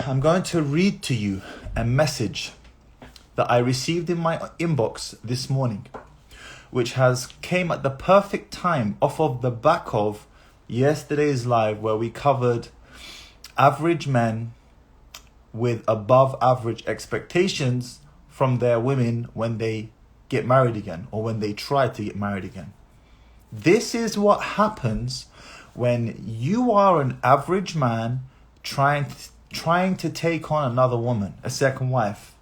I'm going to read to you a message that I received in my inbox this morning, which has came at the perfect time off of the back of yesterday's live, where we covered average men with above average expectations from their women when they get married again, or when they try to get married again. This is what happens when you are an average man trying to take on another woman, a second wife.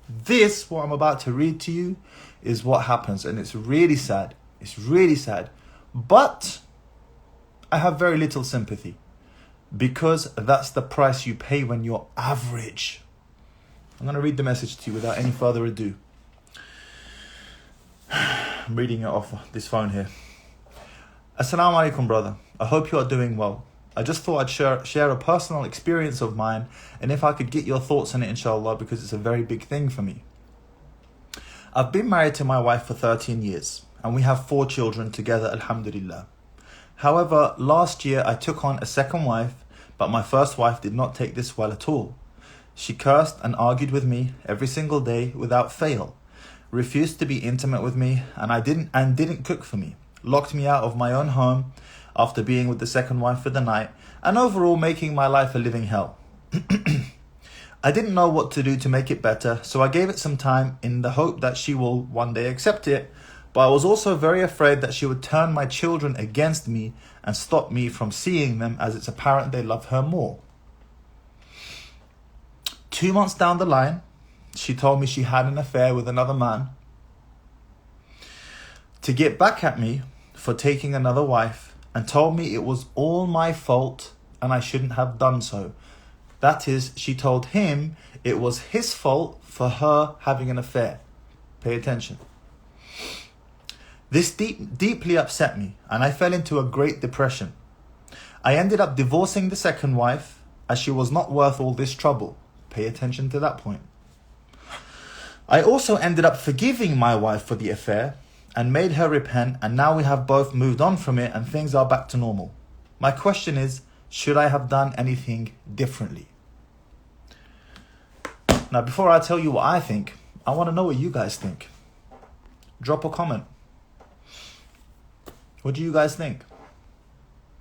This, what I'm about to read to you, is what happens, and it's really sad. It's really sad. But I have very little sympathy, because that's the price you pay when you're average. I'm going to read the message to you without any further ado. I'm reading it off this phone here. Assalamu alaikum, brother. I hope you are doing well. I just thought I'd share a personal experience of mine, and if I could get your thoughts on it, inshallah, because it's a very big thing for me. I've been married to my wife for 13 years, and we have 4 children together, alhamdulillah. However, last year I took on a second wife, but my first wife did not take this well at all. She cursed and argued with me every single day without fail, refused to be intimate with me, and didn't cook for me, locked me out of my own home after being with the second wife for the night, and overall making my life a living hell. I didn't know what to do to make it better, so I gave it some time in the hope that she will one day accept it, but I was also very afraid that she would turn my children against me and stop me from seeing them, as it's apparent they love her more. 2 months down the line, she told me she had an affair with another man. To get back at me for taking another wife, and told me it was all my fault and I shouldn't have done so. That is, she told him it was his fault for her having an affair. Pay attention. This deeply upset me, and I fell into a great depression. I ended up divorcing the second wife, as she was not worth all this trouble. Pay attention to that point. I also ended up forgiving my wife for the affair and made her repent, and now we have both moved on from it and things are back to normal. My question is, should I have done anything differently? Now, before I tell you what I think, I want to know what you guys think. Drop a comment. What do you guys think?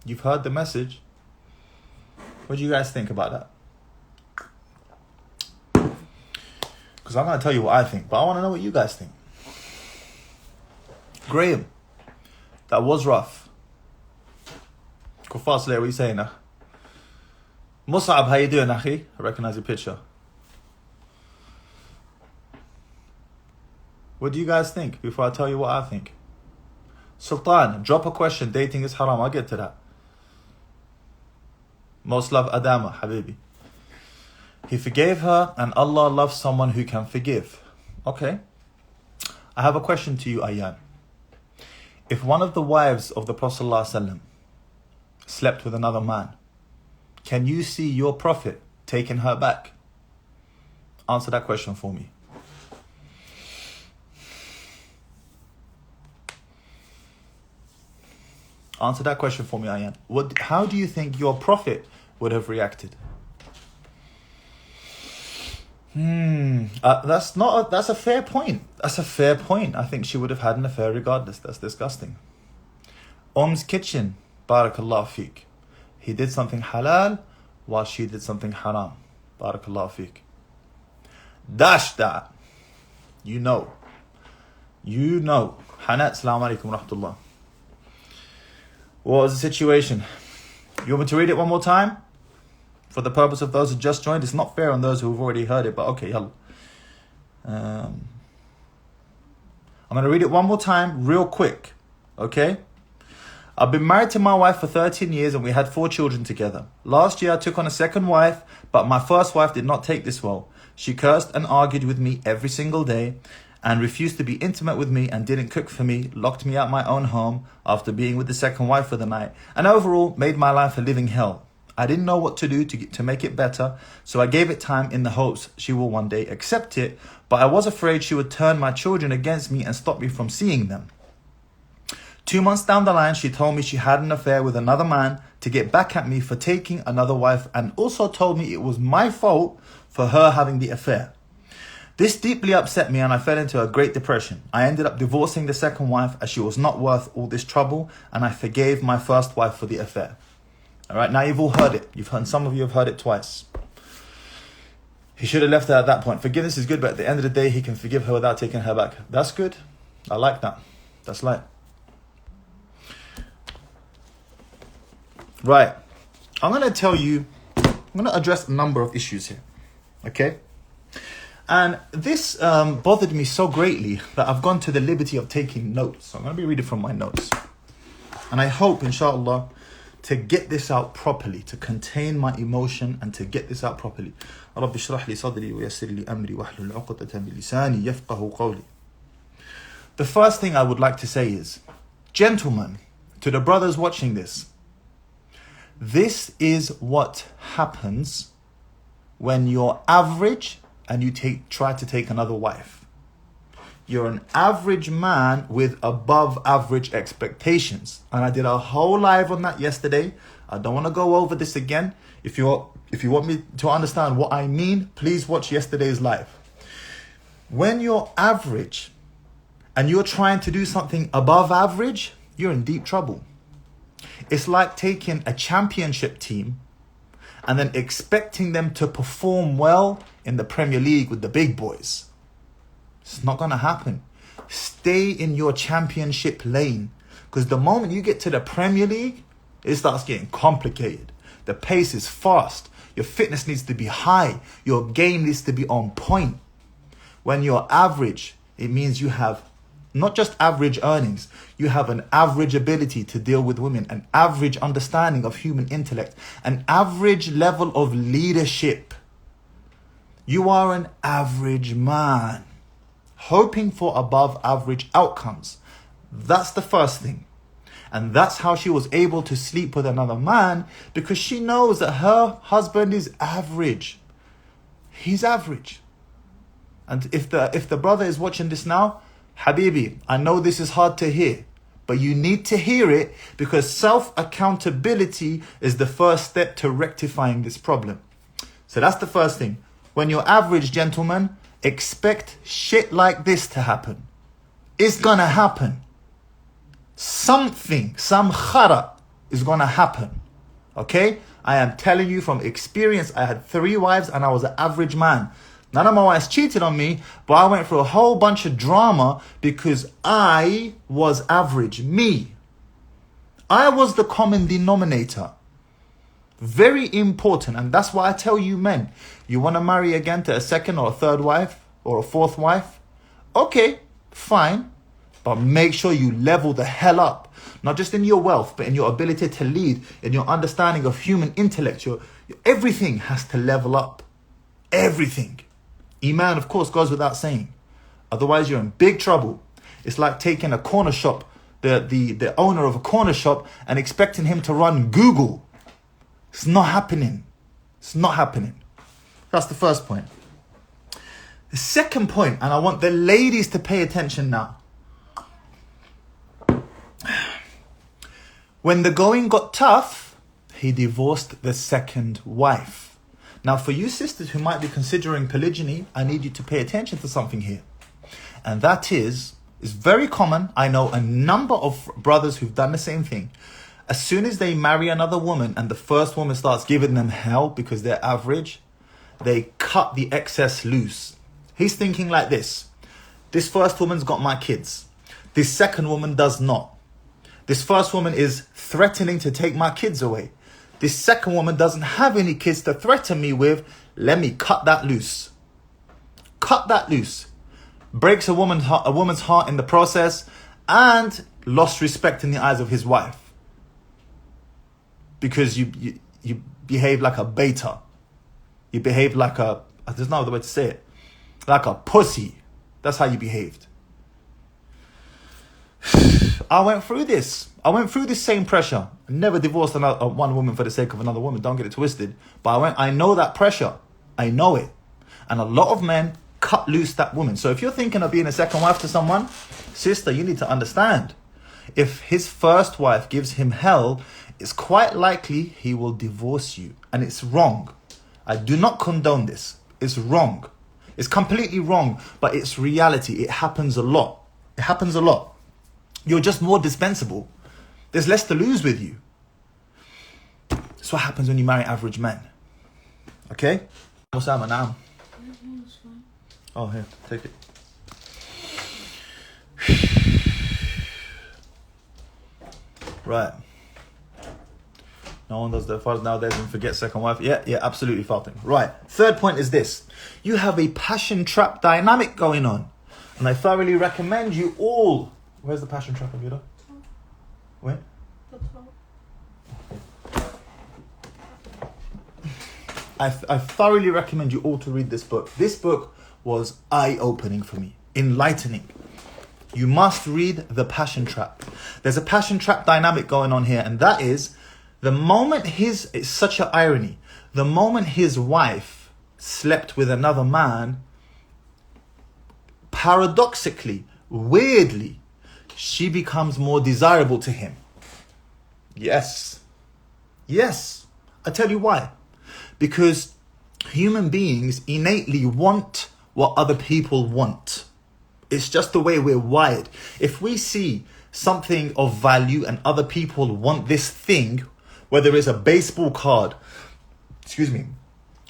You've heard the message. What do you guys think about that? Because I'm going to tell you what I think, but I want to know what you guys think. Graham, that was rough. Kufar Slayer, what are you saying now? Musab, how you doing, Akhi? I recognize your picture. What do you guys think before I tell you what I think? Sultan, drop a question. Dating is haram. I'll get to that. Most love Adama, Habibi. He forgave her, and Allah loves someone who can forgive. Okay. I have a question to you, Ayyan. If one of the wives of the Prophet ﷺ slept with another man, can you see your Prophet taking her back? Answer that question for me. Answer that question for me, Ayyan. How do you think your Prophet would have reacted? That's a fair point. That's a fair point. I think she would have had an affair regardless. That's disgusting. Om's kitchen, barakallah feek. He did something halal while she did something haram. Barakallah feek. Dash that. You know. Hanat, assalamu alaikum wa rahmatullah. What was the situation? You want me to read it one more time? For the purpose of those who just joined, it's not fair on those who have already heard it, but okay, yalla. I'm going to read it one more time, real quick, okay? I've been married to my wife for 13 years and we had 4 children together. Last year I took on a second wife, but my first wife did not take this well. She cursed and argued with me every single day and refused to be intimate with me and didn't cook for me, locked me out my own home after being with the second wife for the night, and overall made my life a living hell. I didn't know what to do to make it better, so I gave it time in the hopes she will one day accept it, but I was afraid she would turn my children against me and stop me from seeing them. 2 months down the line, she told me she had an affair with another man, to get back at me for taking another wife, and also told me it was my fault for her having the affair. This deeply upset me and I fell into a great depression. I ended up divorcing the second wife as she was not worth all this trouble, and I forgave my first wife for the affair. All right, now you've all heard it. Some of you have heard it twice. He should have left her at that point. Forgiveness is good, but at the end of the day, he can forgive her without taking her back. That's good. I like that. That's light. Right. I'm going to address a number of issues here. Okay? And this bothered me so greatly that I've gone to the liberty of taking notes. So I'm going to be reading from my notes. And I hope, inshallah, to get this out properly, to contain my emotion and to get this out properly. رب اشرح لي صدري ويسر لي أمري واحلل عقدة من لساني يفقهوا قولي. The first thing I would like to say is, gentlemen, to the brothers watching this is what happens when you're average and you try to take another wife. You're an average man with above average expectations. And I did a whole live on that yesterday. I don't want to go over this again. If you want me to understand what I mean, please watch yesterday's live. When you're average and you're trying to do something above average, you're in deep trouble. It's like taking a championship team and then expecting them to perform well in the Premier League with the big boys. It's not going to happen. Stay in your championship lane, because the moment you get to the Premier League, it starts getting complicated. The pace is fast. Your fitness needs to be high. Your game needs to be on point. When you're average, it means you have not just average earnings, you have an average ability to deal with women, an average understanding of human intellect, an average level of leadership. You are an average man, hoping for above average outcomes. That's the first thing. And that's how she was able to sleep with another man, because she knows that her husband is average. He's average. And if the brother is watching this now, Habibi, I know this is hard to hear, but you need to hear it, because self-accountability is the first step to rectifying this problem. So that's the first thing. When you're average, gentlemen, expect shit like this to happen. It's gonna happen. Some khara is gonna happen. Okay? I am telling you from experience. I had 3 wives and I was an average man. None of my wives cheated on me, but I went through a whole bunch of drama because I was average. Me. I was the common denominator. Very important. And that's why I tell you men, you want to marry again to a second or a third wife or a fourth wife? Okay, fine. But make sure you level the hell up. Not just in your wealth, but in your ability to lead, in your understanding of human intellect. Everything has to level up. Everything. Iman, of course, goes without saying. Otherwise, you're in big trouble. It's like taking a corner shop, the owner of a corner shop, and expecting him to run Google. It's not happening. It's not happening. That's the first point. The second point, and I want the ladies to pay attention now. When the going got tough, he divorced the second wife. Now, for you sisters who might be considering polygyny, I need you to pay attention to something here. And that is very common. I know a number of brothers who've done the same thing. As soon as they marry another woman and the first woman starts giving them hell because they're average, they cut the excess loose. He's thinking like this. This first woman's got my kids. This second woman does not. This first woman is threatening to take my kids away. This second woman doesn't have any kids to threaten me with. Let me cut that loose. Cut that loose. Breaks a woman's heart in the process, and lost respect in the eyes of his wife. Because you behave like a beta. You behave like there's no other way to say it. Like a pussy. That's how you behaved. I went through this. I went through this same pressure. I never divorced one woman for the sake of another woman. Don't get it twisted. But I know that pressure. I know it. And a lot of men cut loose that woman. So if you're thinking of being a second wife to someone, sister, you need to understand. If his first wife gives him hell, it's quite likely he will divorce you. And it's wrong. I do not condone this. It's wrong. It's completely wrong, but it's reality. It happens a lot. It happens a lot. You're just more dispensable. There's less to lose with you. That's what happens when you marry average men. Okay? Osama, now. Oh, here, take it. Right. No one does their fathers nowadays and forget second wife. Yeah, absolutely, Fatim. Right. Third point is this. You have a passion trap dynamic going on. And I thoroughly recommend you all... Where's the passion trap, Amira? Where? I thoroughly recommend you all to read this book. This book was eye-opening for me. Enlightening. You must read The Passion Trap. There's a passion trap dynamic going on here, and that is the moment it's such an irony, the moment his wife slept with another man, paradoxically, weirdly, she becomes more desirable to him. Yes. I tell you why. Because human beings innately want what other people want. It's just the way we're wired. If we see something of value and other people want this thing, whether it's a baseball card,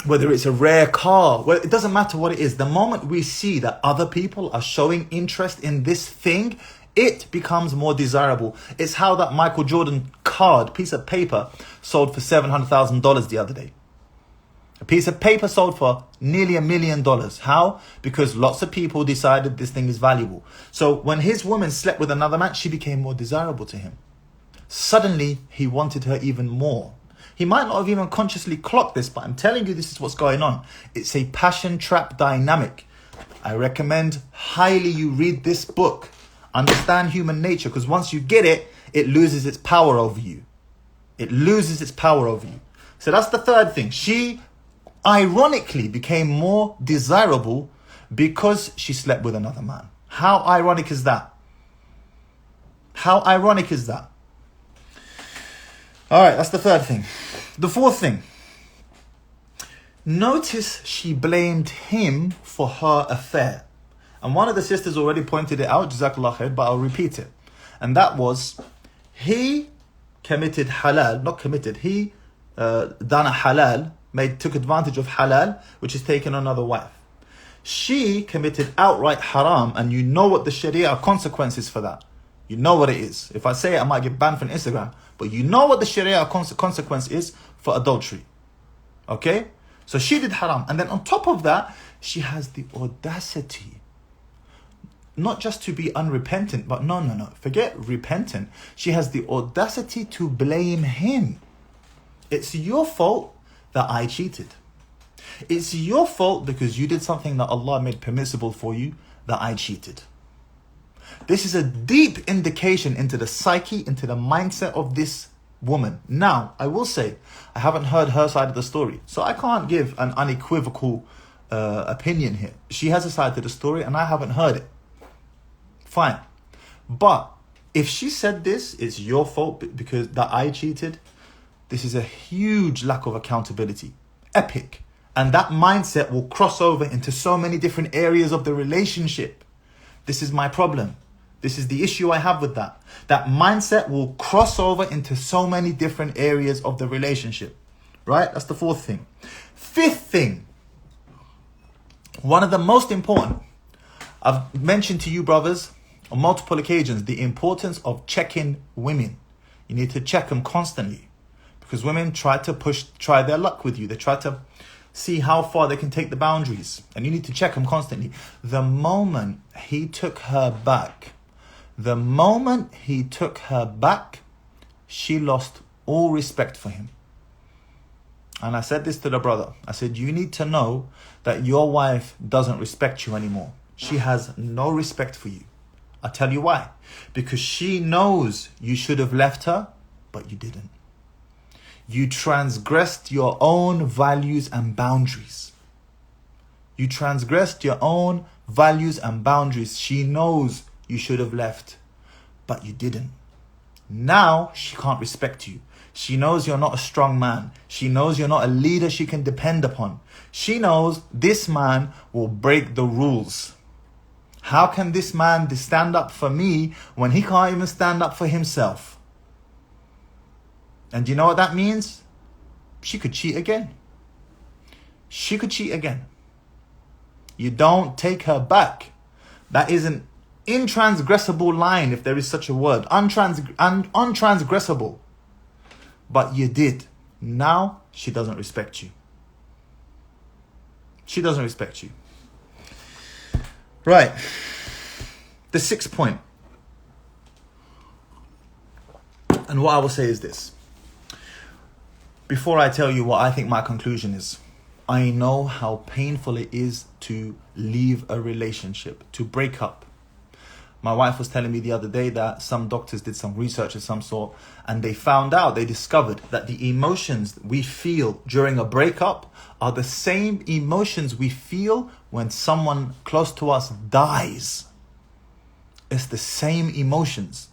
whether it's a rare car, well, it doesn't matter what it is. The moment we see that other people are showing interest in this thing, it becomes more desirable. It's how that Michael Jordan card, piece of paper, sold for $700,000 the other day. A piece of paper sold for nearly $1 million. How? Because lots of people decided this thing is valuable. So when his woman slept with another man, she became more desirable to him. Suddenly, he wanted her even more. He might not have even consciously clocked this, but I'm telling you, this is what's going on. It's a passion trap dynamic. I recommend highly you read this book. Understand human nature, because once you get it, it loses its power over you. It loses its power over you. So that's the third thing. She ironically became more desirable because she slept with another man. How ironic is that? How ironic is that? All right, that's the third thing. The fourth thing. Notice she blamed him for her affair. And one of the sisters already pointed it out, Jazakallah khair, but I'll repeat it. And that was, he committed halal, not committed, he done a halal, took advantage of halal, which is taking another wife. She committed outright haram, and you know what the Sharia consequences for that. You know what it is. If I say it, I might get banned from Instagram. But you know what the Sharia consequence is for adultery. Okay? So she did haram. And then on top of that, she has the audacity, not just to be unrepentant, but no. Forget repentant. She has the audacity to blame him. It's your fault that I cheated. It's your fault because you did something that Allah made permissible for you, that I cheated. This is a deep indication into the psyche, into the mindset of this woman. Now, I will say, I haven't heard her side of the story, so I can't give an unequivocal opinion here. She has a side to the story and I haven't heard it. Fine. But if she said this, it's your fault because that I cheated, this is a huge lack of accountability. Epic. And that mindset will cross over into so many different areas of the relationship. This is my problem. This is the issue I have with that. That mindset will cross over into so many different areas of the relationship. Right? That's the fourth thing. Fifth thing. One of the most important. I've mentioned to you, brothers, on multiple occasions, the importance of checking women. You need to check them constantly. Because women try their luck with you. They try to see how far they can take the boundaries. And you need to check them constantly. The moment he took her back, she lost all respect for him. And I said this to the brother. I said, you need to know that your wife doesn't respect you anymore. She has no respect for you. I'll tell you why. Because she knows you should have left her, but you didn't. You transgressed your own values and boundaries. You transgressed your own values and boundaries. She knows you should have left, but you didn't. Now she can't respect you. She knows you're not a strong man. She knows you're not a leader she can depend upon. She knows this man will break the rules. How can this man stand up for me when he can't even stand up for himself? And do you know what that means? She could cheat again. She could cheat again. You don't take her back. That is an intransgressible line, if there is such a word. Untransgressible. But you did. Now she doesn't respect you. She doesn't respect you. Right. The sixth point. And what I will say is this. Before I tell you what I think my conclusion is, I know how painful it is to leave a relationship, to break up. My wife was telling me the other day that some doctors did some research of some sort, and they discovered that the emotions we feel during a breakup are the same emotions we feel when someone close to us dies. It's the same emotions.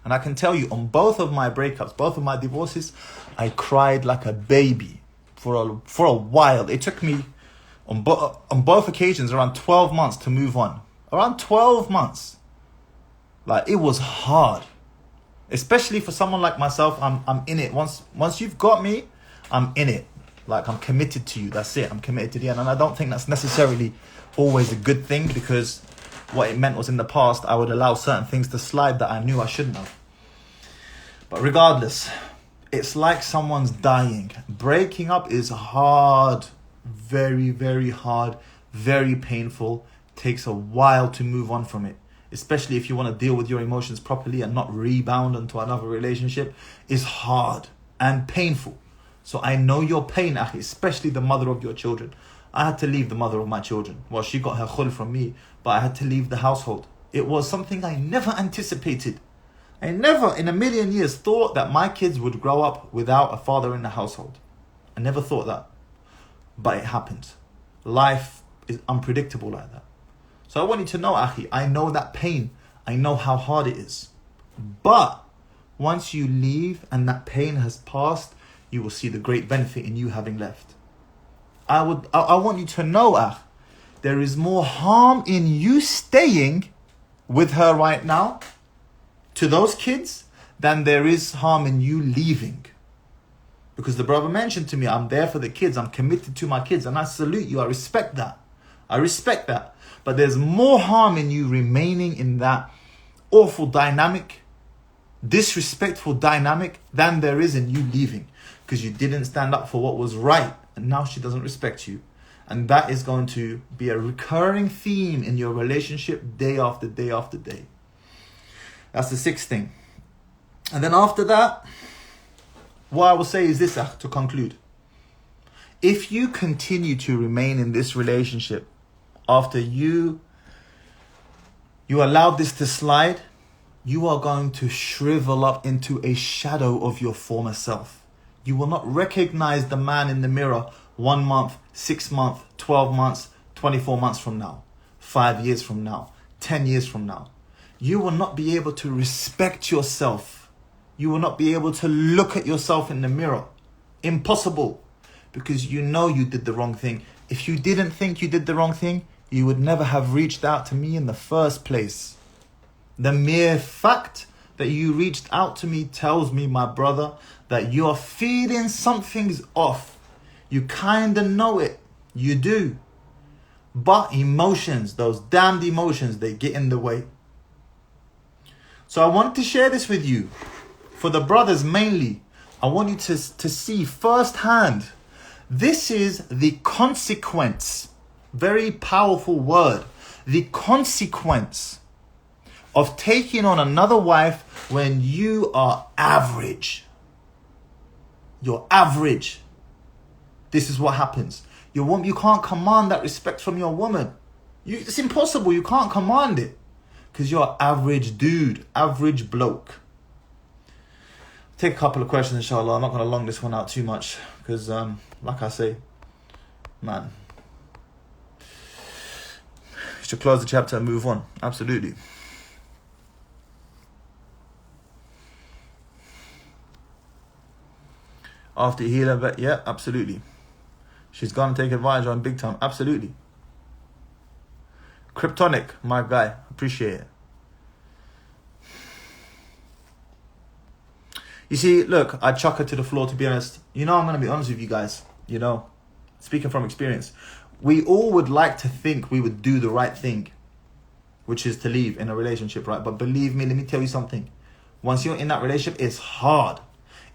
And I can tell you, on both of my breakups, both of my divorces, I cried like a baby for a while. It took me on both occasions around 12 months to move on. Around 12 months. Like, it was hard. Especially for someone like myself, I'm in it. Once you've got me, I'm in it. Like, I'm committed to you. That's it. I'm committed to the end. And I don't think that's necessarily always a good thing, because what it meant was in the past, I would allow certain things to slide that I knew I shouldn't have. But regardless, it's like someone's dying. Breaking up is hard. Very, very hard. Very painful. Takes a while to move on from it. Especially if you want to deal with your emotions properly and not rebound into another relationship. It's hard and painful. So I know your pain, Akhi, especially the mother of your children. I had to leave the mother of my children. Well, she got her khul from me, but I had to leave the household. It was something I never anticipated. I never in a million years thought that my kids would grow up without a father in the household. I never thought that. But it happened. Life is unpredictable like that. So I want you to know, Akhi, I know that pain. I know how hard it is. But once you leave and that pain has passed, you will see the great benefit in you having left. I want you to know, Akh, there is more harm in you staying with her right now to those kids than there is harm in you leaving. Because the brother mentioned to me, I'm there for the kids, I'm committed to my kids, and I salute you, I respect that. I respect that. But there's more harm in you remaining in that awful dynamic, disrespectful dynamic, than there is in you leaving. Because you didn't stand up for what was right, and now she doesn't respect you. And that is going to be a recurring theme in your relationship day after day after day. That's the sixth thing. And then after that, what I will say is this, to conclude. If you continue to remain in this relationship after you allowed this to slide, you are going to shrivel up into a shadow of your former self. You will not recognize the man in the mirror 1 month, 6 months, 12 months, 24 months from now, 5 years from now, 10 years from now. You will not be able to respect yourself. You will not be able to look at yourself in the mirror. Impossible. Because you know you did the wrong thing. If you didn't think you did the wrong thing, you would never have reached out to me in the first place. The mere fact that you reached out to me tells me, my brother, that you are feeling something's off. You kind of know it. You do. But emotions, those damned emotions, they get in the way. So I want to share this with you. For the brothers mainly, I want you to see firsthand. This is the consequence. Very powerful word. The consequence of taking on another wife when you are average. You're average. This is what happens. You can't command that respect from your woman. It's impossible. You can't command it. Because you're an average dude. Average bloke. Take a couple of questions, inshallah. I'm not going to long this one out too much. Because, like I say, man, you should close the chapter and move on. Absolutely. After you heal her, but yeah, absolutely. She's gonna take advantage on big time. Absolutely. Kryptonic, my guy. Appreciate it. You see, look, I chuck her to the floor, to be honest. You know, I'm going to be honest with you guys. You know, speaking from experience. We all would like to think we would do the right thing, which is to leave in a relationship, right? But believe me, let me tell you something. Once you're in that relationship, it's hard.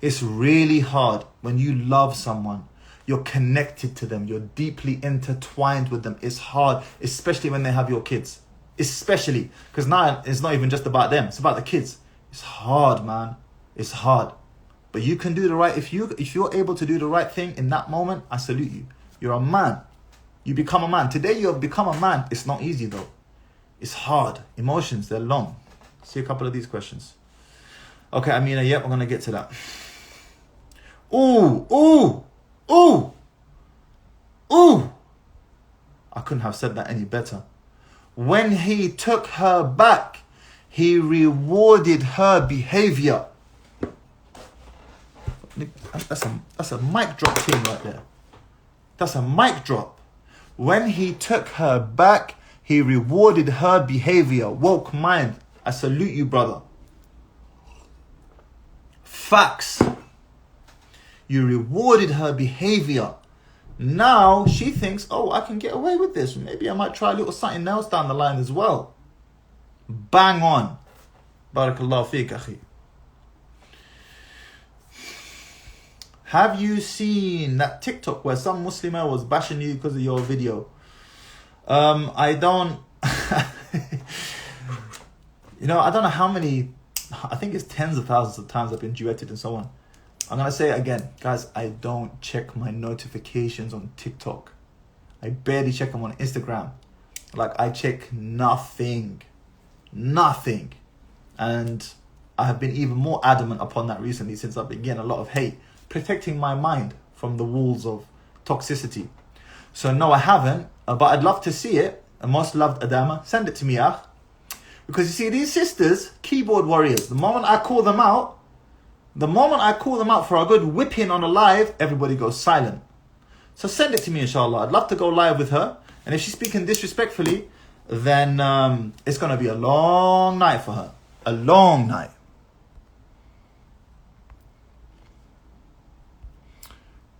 It's really hard when you love someone. You're connected to them. You're deeply intertwined with them. It's hard, especially when they have your kids. Especially, because now it's not even just about them. It's about the kids. It's hard, man. It's hard. But you can do the right, if you're able to do the right thing in that moment, I salute you. You're a man. You become a man. Today you have become a man. It's not easy though. It's hard. Emotions, they're long. See a couple of these questions. Okay, Amina, yep, we're going to get to that. Ooh. I couldn't have said that any better. When he took her back, he rewarded her behavior. That's a mic drop thing right there. That's a mic drop. When he took her back, he rewarded her behavior. Woke mind. I salute you, brother. Facts. You rewarded her behavior. Now she thinks, oh, I can get away with this. Maybe I might try a little something else down the line as well. Bang on. Barakallahu feek, akhi. Have you seen that TikTok where some Muslimah was bashing you because of your video? I don't... You know, I don't know how many... I think it's tens of thousands of times I've been duetted and so on. I'm going to say it again. Guys, I don't check my notifications on TikTok. I barely check them on Instagram. Like, I check nothing. Nothing. And I have been even more adamant upon that recently since I've been getting a lot of hate. Protecting my mind from the walls of toxicity. So no, I haven't. But I'd love to see it. A most loved Adama. Send it to me, ah. Because you see, these sisters, keyboard warriors, the moment I call them out for a good whipping on a live, everybody goes silent. So send it to me, inshallah. I'd love to go live with her. And if she's speaking disrespectfully, then it's going to be a long night for her. A long night.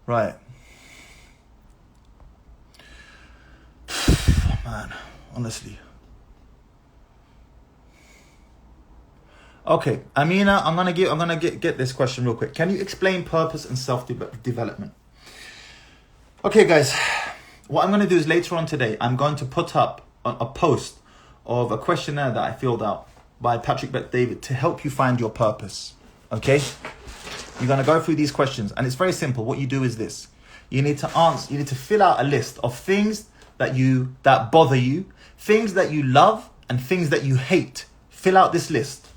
Right. Man, honestly. Okay, Amina, I'm gonna get this question real quick. Can you explain purpose and self-development? Okay, guys, what I'm gonna do is later on today, I'm going to put up a post of a questionnaire that I filled out by Patrick Bet-David to help you find your purpose. Okay, you're gonna go through these questions, and it's very simple. What you do is this: you need to fill out a list of things that bother you, things that you love, and things that you hate. Fill out this list.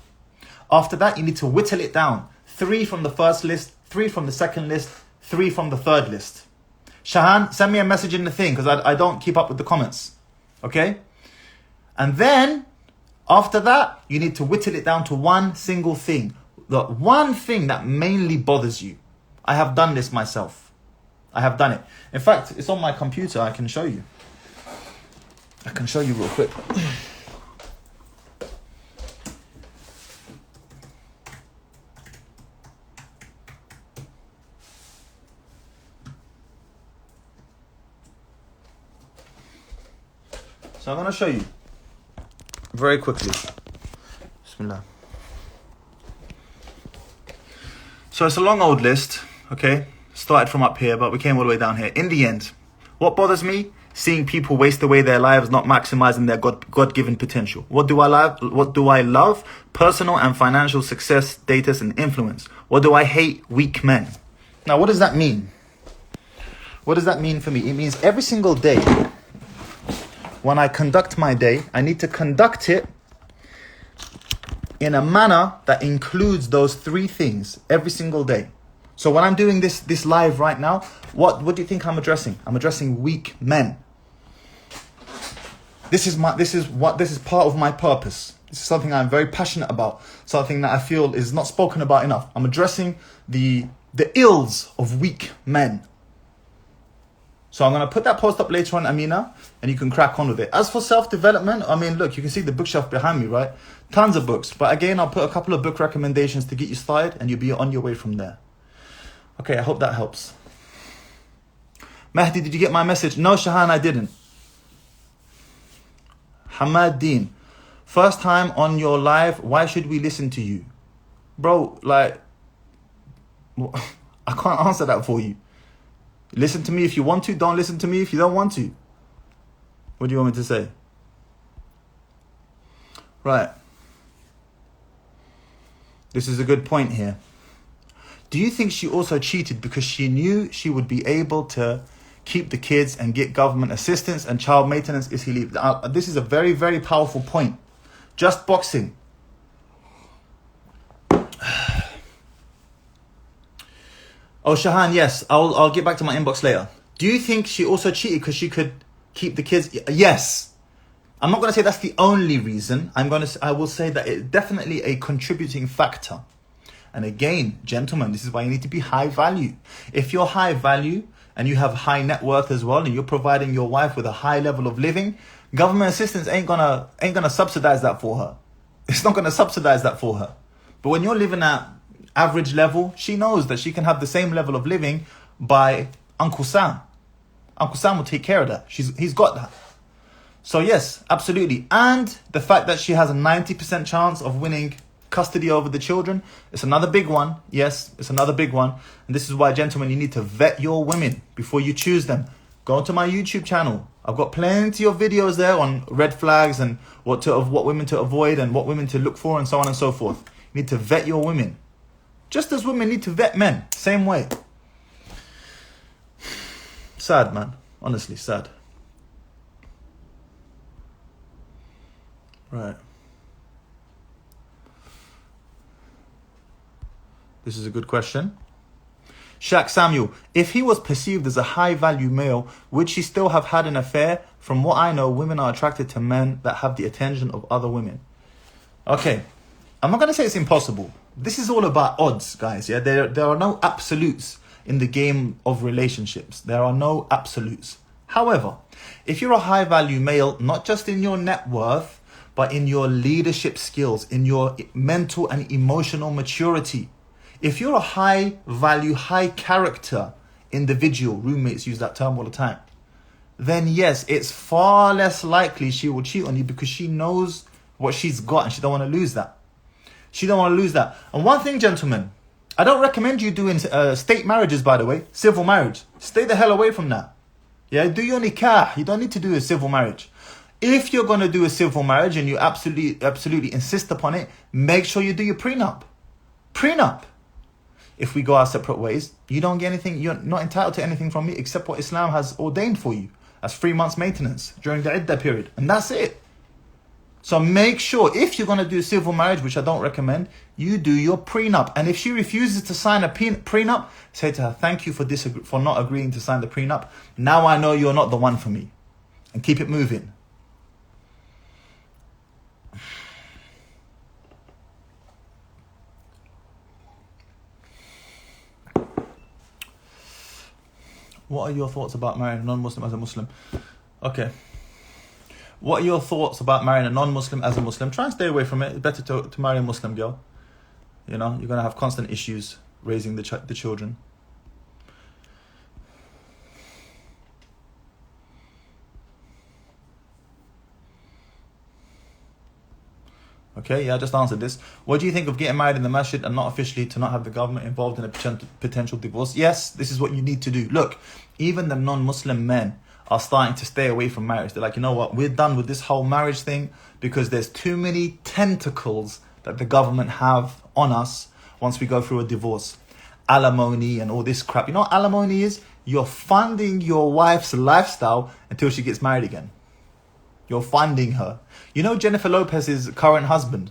After that, you need to whittle it down. 3 from the first list, 3 from the second list, 3 from the third list. Shahan, send me a message in the thing because I don't keep up with the comments. Okay? And then, after that, you need to whittle it down to one single thing. The one thing that mainly bothers you. I have done this myself. I have done it. In fact, it's on my computer. I can show you. I can show you real quick. So I'm going to show you very quickly. Bismillah. So it's a long old list, okay? Started from up here, but we came all the way down here. In the end, what bothers me? Seeing people waste away their lives, not maximizing their God-given potential. What do I love? Personal and financial success, status, and influence. What do I hate? Weak men. Now, what does that mean? What does that mean for me? It means every single day, when I conduct my day, I need to conduct it in a manner that includes those 3 things every single day. So when I'm doing this live right now, what do you think I'm addressing? I'm addressing weak men. This is part of my purpose. This is something I'm very passionate about. Something that I feel is not spoken about enough. I'm addressing the the ills of weak men. So I'm going to put that post up later on, Amina, and you can crack on with it. As for self-development, I mean, look, you can see the bookshelf behind me, right? Tons of books. But again, I'll put a couple of book recommendations to get you started, and you'll be on your way from there. Okay, I hope that helps. Mahdi, did you get my message? No, Shahan, I didn't. Hamad Deen, first time on your live, why should we listen to you? Bro, like, I can't answer that for you. Listen to me if you want to, don't listen to me if you don't want to. What do you want me to say? Right. This is a good point here. Do you think she also cheated because she knew she would be able to keep the kids and get government assistance and child maintenance if he leaves? This is a very, very powerful point. Just boxing. Oh, Shahan, yes. I'll get back to my inbox later. Do you think she also cheated because she could keep the kids? Yes. I'm not going to say that's the only reason. I will say that it's definitely a contributing factor. And again, gentlemen, this is why you need to be high value. If you're high value and you have high net worth as well, and you're providing your wife with a high level of living, government assistance ain't gonna subsidize that for her. It's not gonna subsidize that for her. But when you're living at average level, she knows that she can have the same level of living by Uncle Sam. Uncle Sam will take care of that. He's got that. So yes, absolutely. And the fact that she has a 90% chance of winning custody over the children, it's another big one. Yes, it's another big one. And this is why, gentlemen, you need to vet your women before you choose them. Go to my YouTube channel. I've got plenty of videos there on red flags and what women to avoid and what women to look for and so on and so forth. You need to vet your women. Just as women need to vet men. Same way. Sad, man. Honestly, sad. Right. This is a good question. Shaq Samuel, if he was perceived as a high-value male, would she still have had an affair? From what I know, women are attracted to men that have the attention of other women. Okay, I'm not going to say it's impossible. This is all about odds, guys. Yeah, there are no absolutes in the game of relationships. There are no absolutes. However, if you're a high-value male, not just in your net worth, but in your leadership skills, in your mental and emotional maturity, if you're a high-value, high-character individual, roommates use that term all the time, then yes, it's far less likely she will cheat on you because she knows what she's got and she don't want to lose that. She don't want to lose that. And one thing, gentlemen, I don't recommend you doing state marriages, by the way, civil marriage. Stay the hell away from that. Yeah, do your nikah. You don't need to do a civil marriage. If you're going to do a civil marriage and you absolutely insist upon it, make sure you do your prenup. Prenup. If we go our separate ways, you don't get anything, you're not entitled to anything from me except what Islam has ordained for you. That's 3 months maintenance during the iddah period. And that's it. So make sure, if you're going to do civil marriage, which I don't recommend, you do your prenup. And if she refuses to sign a prenup, say to her, thank you for not agreeing to sign the prenup. Now I know you're not the one for me. And keep it moving. What are your thoughts about marrying a non-Muslim as a Muslim? Okay. What are your thoughts about marrying a non-Muslim as a Muslim? Try and stay away from it. It's better to marry a Muslim girl. You know, you're going to have constant issues raising the children. Okay, yeah, I just answered this. What do you think of getting married in the masjid and not officially to not have the government involved in a potential divorce? Yes, this is what you need to do. Look, even the non-Muslim men are starting to stay away from marriage. They're like, you know what, we're done with this whole marriage thing because there's too many tentacles that the government have on us once we go through a divorce. Alimony and all this crap. You know what alimony is? You're funding your wife's lifestyle until she gets married again. You're funding her. You know Jennifer Lopez's current husband?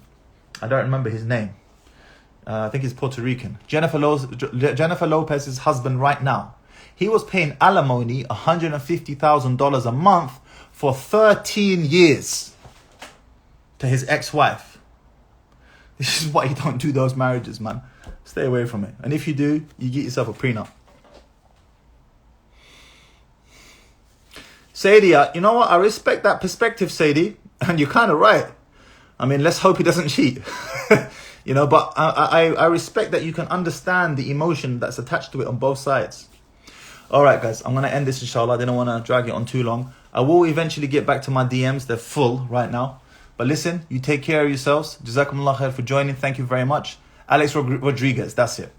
I don't remember his name. I think he's Puerto Rican. Jennifer Lopez's husband right now. He was paying alimony $150,000 a month for 13 years to his ex-wife. This is why you don't do those marriages, man. Stay away from it. And if you do, you get yourself a prenup. Sadie, you know what? I respect that perspective, Sadie. And you're kind of right. I mean, let's hope he doesn't cheat. You know, but I respect that you can understand the emotion that's attached to it on both sides. All right, guys, I'm going to end this, inshallah. I didn't want to drag it on too long. I will eventually get back to my DMs. They're full right now. But listen, you take care of yourselves. Jazakumullah khair for joining. Thank you very much. Alex Rodriguez, that's it.